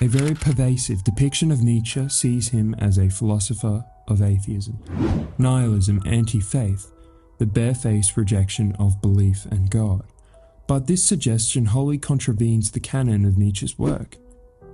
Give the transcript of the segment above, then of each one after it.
A very pervasive depiction of Nietzsche sees him as a philosopher of atheism, nihilism, anti-faith, the barefaced rejection of belief and God. But this suggestion wholly contravenes the canon of Nietzsche's work.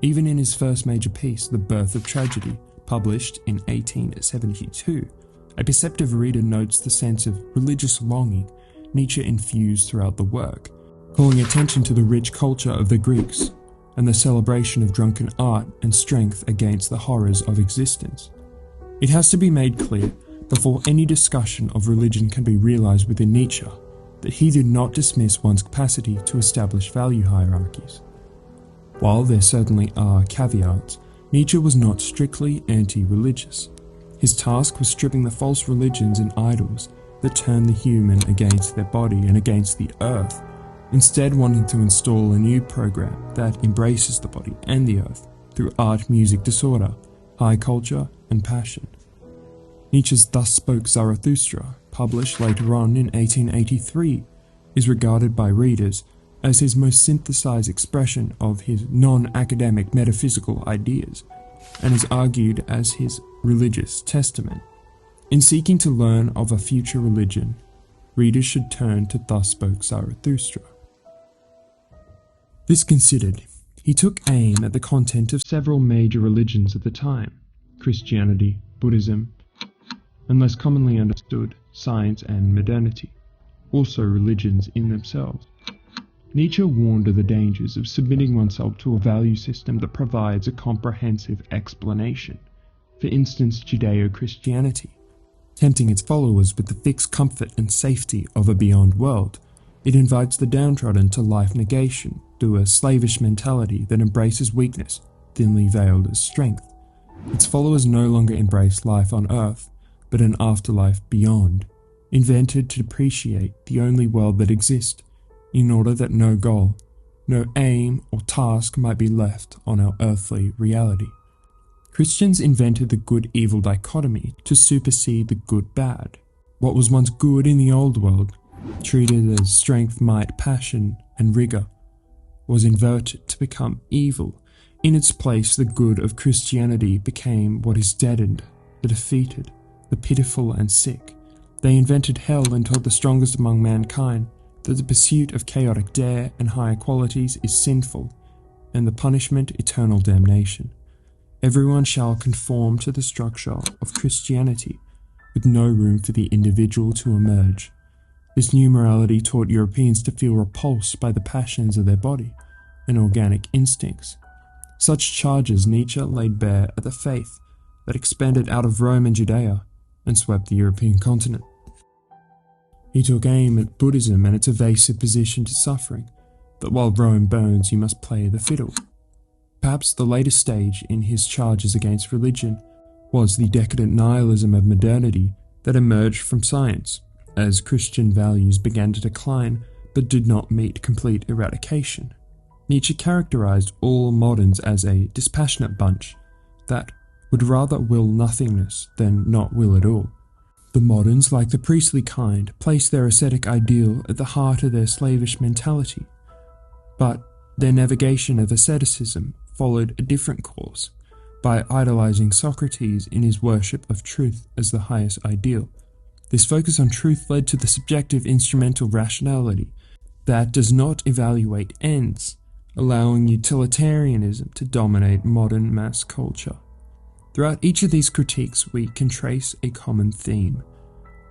Even in his first major piece, The Birth of Tragedy, published in 1872, a perceptive reader notes the sense of religious longing Nietzsche infused throughout the work, calling attention to the rich culture of the Greeks and the celebration of drunken art and strength against the horrors of existence. It has to be made clear, before any discussion of religion can be realized within Nietzsche, that he did not dismiss one's capacity to establish value hierarchies. While there certainly are caveats, Nietzsche was not strictly anti-religious. His task was stripping the false religions and idols that turn the human against their body and against the earth, instead wanting to install a new program that embraces the body and the earth through art, music, disorder, high culture, and passion. Nietzsche's Thus Spoke Zarathustra, published later on in 1883, is regarded by readers as his most synthesized expression of his non-academic metaphysical ideas, and is argued as his religious testament. In seeking to learn of a future religion, readers should turn to Thus Spoke Zarathustra. This considered, he took aim at the content of several major religions of the time: Christianity, Buddhism, and less commonly understood, science and modernity, also religions in themselves. Nietzsche warned of the dangers of submitting oneself to a value system that provides a comprehensive explanation, for instance Judeo-Christianity. Tempting its followers with the fixed comfort and safety of a beyond world, it invites the downtrodden to life negation through a slavish mentality that embraces weakness, thinly veiled as strength. Its followers no longer embrace life on earth, but an afterlife beyond, invented to depreciate the only world that exists, in order that no goal, no aim or task might be left on our earthly reality. Christians invented the good-evil dichotomy to supersede the good-bad. What was once good in the old world, treated as strength, might, passion, and rigor, was inverted to become evil. In its place, the good of Christianity became what is deadened, the defeated, the pitiful and sick. They invented hell and told the strongest among mankind that the pursuit of chaotic dare and higher qualities is sinful, and the punishment eternal damnation. Everyone shall conform to the structure of Christianity, with no room for the individual to emerge. This new morality taught Europeans to feel repulsed by the passions of their body and organic instincts. Such charges Nietzsche laid bare at the faith that expanded out of Rome and Judea and swept the European continent. He took aim at Buddhism and its evasive position to suffering, that while Rome burns you must play the fiddle. Perhaps the latest stage in his charges against religion was the decadent nihilism of modernity that emerged from science, as Christian values began to decline but did not meet complete eradication. Nietzsche characterized all moderns as a dispassionate bunch that would rather will nothingness than not will at all. The moderns, like the priestly kind, placed their ascetic ideal at the heart of their slavish mentality, but their navigation of asceticism followed a different course, by idolizing Socrates in his worship of truth as the highest ideal. This focus on truth led to the subjective instrumental rationality that does not evaluate ends, allowing utilitarianism to dominate modern mass culture. Throughout each of these critiques, we can trace a common theme.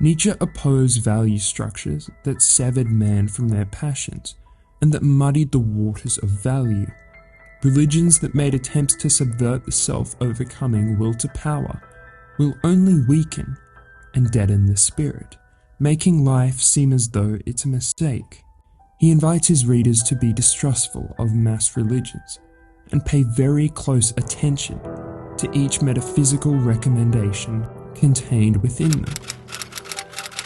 Nietzsche opposed value structures that severed man from their passions and that muddied the waters of value. Religions that made attempts to subvert the self-overcoming will to power will only weaken and deaden the spirit, making life seem as though it's a mistake. He invites his readers to be distrustful of mass religions and pay very close attention to each metaphysical recommendation contained within them.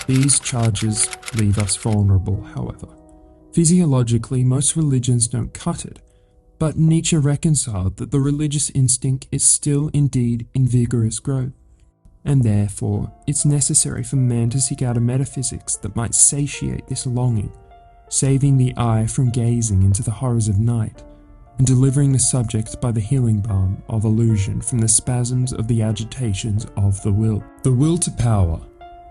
These charges leave us vulnerable, however. Physiologically, most religions don't cut it, but Nietzsche reconciled that the religious instinct is still indeed in vigorous growth, and therefore it's necessary for man to seek out a metaphysics that might satiate this longing, saving the eye from gazing into the horrors of night, and delivering the subject by the healing balm of illusion from the spasms of the agitations of the will. The will to power,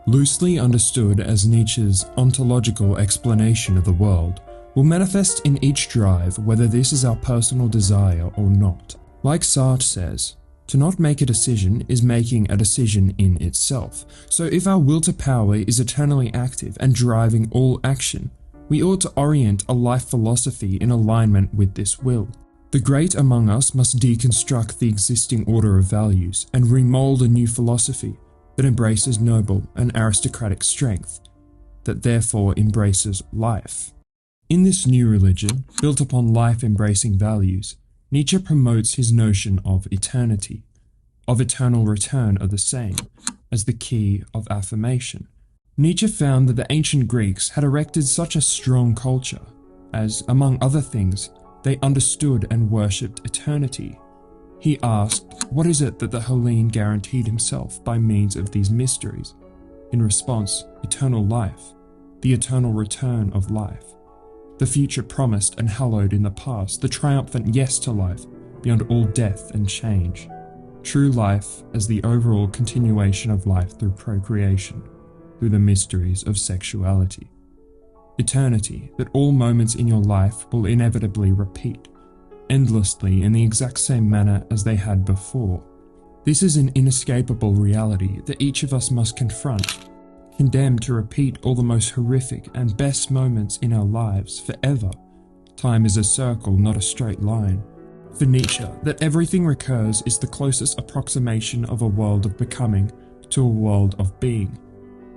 loosely understood as Nietzsche's ontological explanation of the world, will manifest in each drive whether this is our personal desire or not. Like Sartre says, to not make a decision is making a decision in itself. So if our will to power is eternally active and driving all action, we ought to orient a life philosophy in alignment with this will. The great among us must deconstruct the existing order of values and remold a new philosophy that embraces noble and aristocratic strength, that therefore embraces life. In this new religion, built upon life-embracing values, Nietzsche promotes his notion of eternity, of eternal return of the same, as the key of affirmation. Nietzsche found that the ancient Greeks had erected such a strong culture, as, among other things, they understood and worshipped eternity. He asked, what is it that the Hellene guaranteed himself by means of these mysteries? In response, eternal life, the eternal return of life. The future promised and hallowed in the past, the triumphant yes to life, beyond all death and change. True life as the overall continuation of life through procreation, through the mysteries of sexuality. Eternity, that all moments in your life will inevitably repeat, endlessly in the exact same manner as they had before. This is an inescapable reality that each of us must confront, condemned to repeat all the most horrific and best moments in our lives forever. Time is a circle, not a straight line. For Nietzsche, that everything recurs is the closest approximation of a world of becoming to a world of being.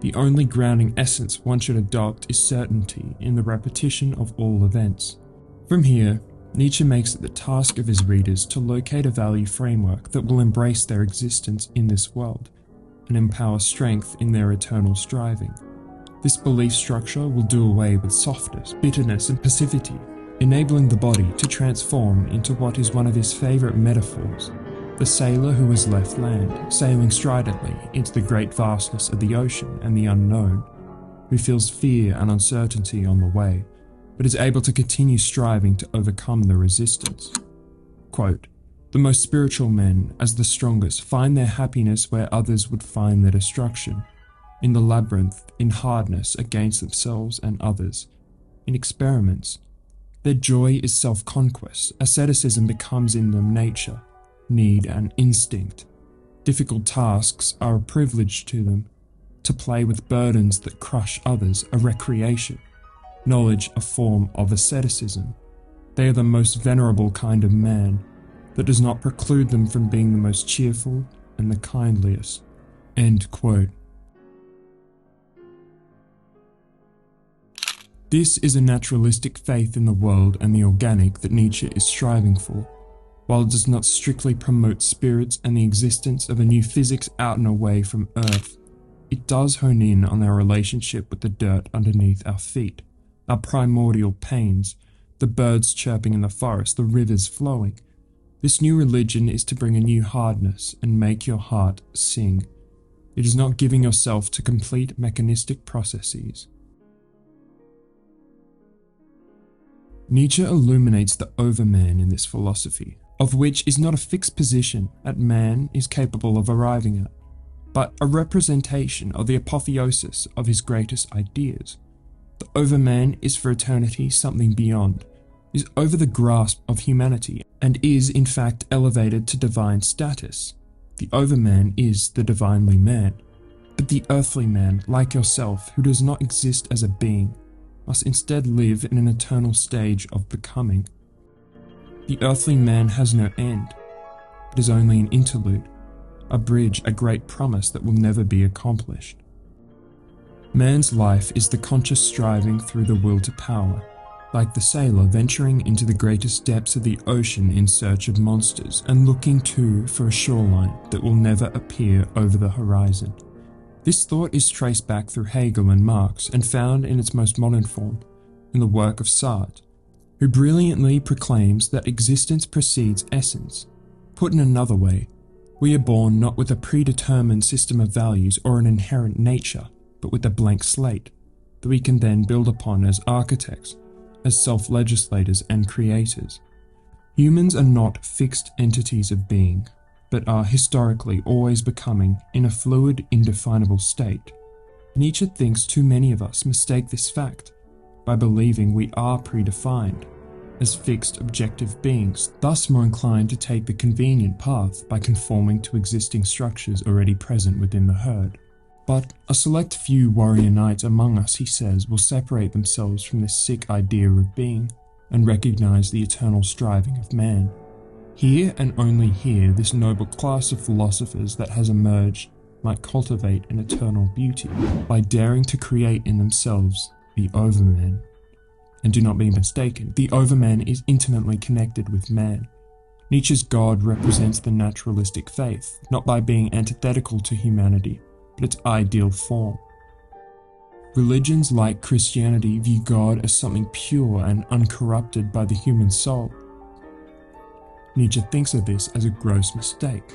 The only grounding essence one should adopt is certainty in the repetition of all events. From here, Nietzsche makes it the task of his readers to locate a value framework that will embrace their existence in this world, and empower strength in their eternal striving. This belief structure will do away with softness, bitterness, and passivity, enabling the body to transform into what is one of his favourite metaphors, the sailor who has left land, sailing stridently into the great vastness of the ocean and the unknown, who feels fear and uncertainty on the way, but is able to continue striving to overcome the resistance. Quote, the most spiritual men, as the strongest, find their happiness where others would find their destruction, in the labyrinth, in hardness against themselves and others, in experiments. Their joy is self-conquest. Asceticism becomes in them nature, need and instinct. Difficult tasks are a privilege to them. To play with burdens that crush others, a recreation. Knowledge, a form of asceticism. They are the most venerable kind of man, that does not preclude them from being the most cheerful and the kindliest. End quote. This is a naturalistic faith in the world and the organic that Nietzsche is striving for. While it does not strictly promote spirits and the existence of a new physics out and away from Earth, it does hone in on our relationship with the dirt underneath our feet, our primordial pains, the birds chirping in the forest, the rivers flowing. This new religion is to bring a new hardness and make your heart sing. It is not giving yourself to complete mechanistic processes. Nietzsche illuminates the overman in this philosophy, of which is not a fixed position that man is capable of arriving at, but a representation of the apotheosis of his greatest ideas. The overman is for eternity something beyond, is over the grasp of humanity, and is in fact elevated to divine status. The overman is the divinely man, but the earthly man, like yourself, who does not exist as a being, must instead live in an eternal stage of becoming. The earthly man has no end, but is only an interlude, a bridge, a great promise that will never be accomplished. Man's life is the conscious striving through the will to power, like the sailor venturing into the greatest depths of the ocean in search of monsters and looking too for a shoreline that will never appear over the horizon. This thought is traced back through Hegel and Marx and found in its most modern form in the work of Sartre, who brilliantly proclaims that existence precedes essence. Put in another way, we are born not with a predetermined system of values or an inherent nature, but with a blank slate that we can then build upon as architects, as self-legislators and creators. Humans are not fixed entities of being, but are historically always becoming in a fluid, indefinable state. Nietzsche thinks too many of us mistake this fact by believing we are predefined as fixed objective beings, thus more inclined to take the convenient path by conforming to existing structures already present within the herd. But a select few warrior knights among us, he says, will separate themselves from this sick idea of being and recognize the eternal striving of man. Here and only here, this noble class of philosophers that has emerged might cultivate an eternal beauty by daring to create in themselves the overman. And do not be mistaken, the overman is intimately connected with man. Nietzsche's God represents the naturalistic faith, not by being antithetical to humanity, but its ideal form. Religions like Christianity view God as something pure and uncorrupted by the human soul. Nietzsche thinks of this as a gross mistake.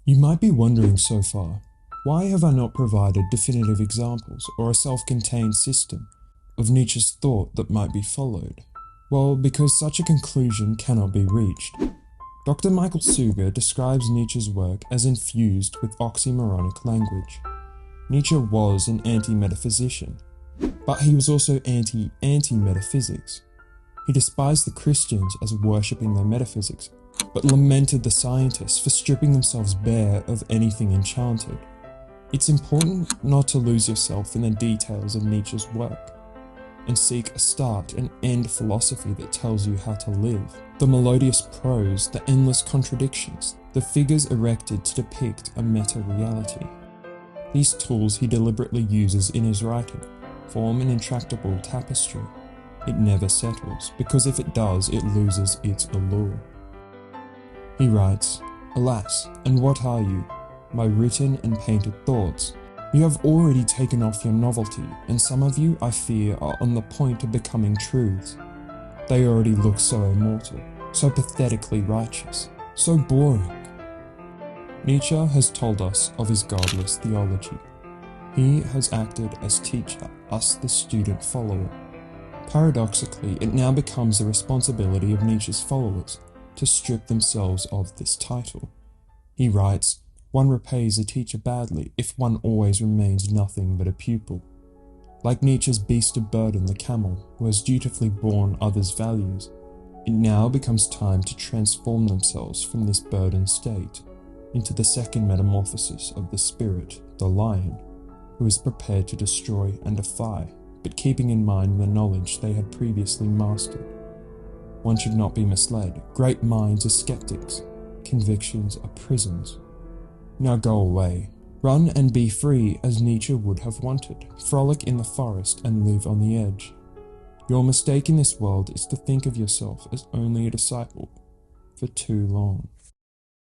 You might be wondering so far, why have I not provided definitive examples or a self-contained system of Nietzsche's thought that might be followed? Well, because such a conclusion cannot be reached. Dr. Michael Suger describes Nietzsche's work as infused with oxymoronic language. Nietzsche was an anti-metaphysician, but he was also anti-metaphysics. He despised the Christians as worshipping their metaphysics, but lamented the scientists for stripping themselves bare of anything enchanted. It's important not to lose yourself in the details of Nietzsche's work, and seek a start and end philosophy that tells you how to live. The melodious prose, the endless contradictions, the figures erected to depict a meta-reality. These tools he deliberately uses in his writing form an intractable tapestry. It never settles, because if it does, it loses its allure. He writes, "Alas, and what are you? My written and painted thoughts. You have already taken off your novelty, and some of you, I fear, are on the point of becoming truths. They already look so immortal, so pathetically righteous, so boring." Nietzsche has told us of his godless theology. He has acted as teacher, us the student follower. Paradoxically, it now becomes the responsibility of Nietzsche's followers to strip themselves of this title. He writes, "One repays a teacher badly if one always remains nothing but a pupil." Like Nietzsche's beast of burden, the camel, who has dutifully borne others' values, it now becomes time to transform themselves from this burdened state into the second metamorphosis of the spirit, the lion, who is prepared to destroy and defy, but keeping in mind the knowledge they had previously mastered. One should not be misled. Great minds are skeptics. Convictions are prisons. Now go away. Run and be free as Nietzsche would have wanted. Frolic in the forest and live on the edge. Your mistake in this world is to think of yourself as only a disciple for too long.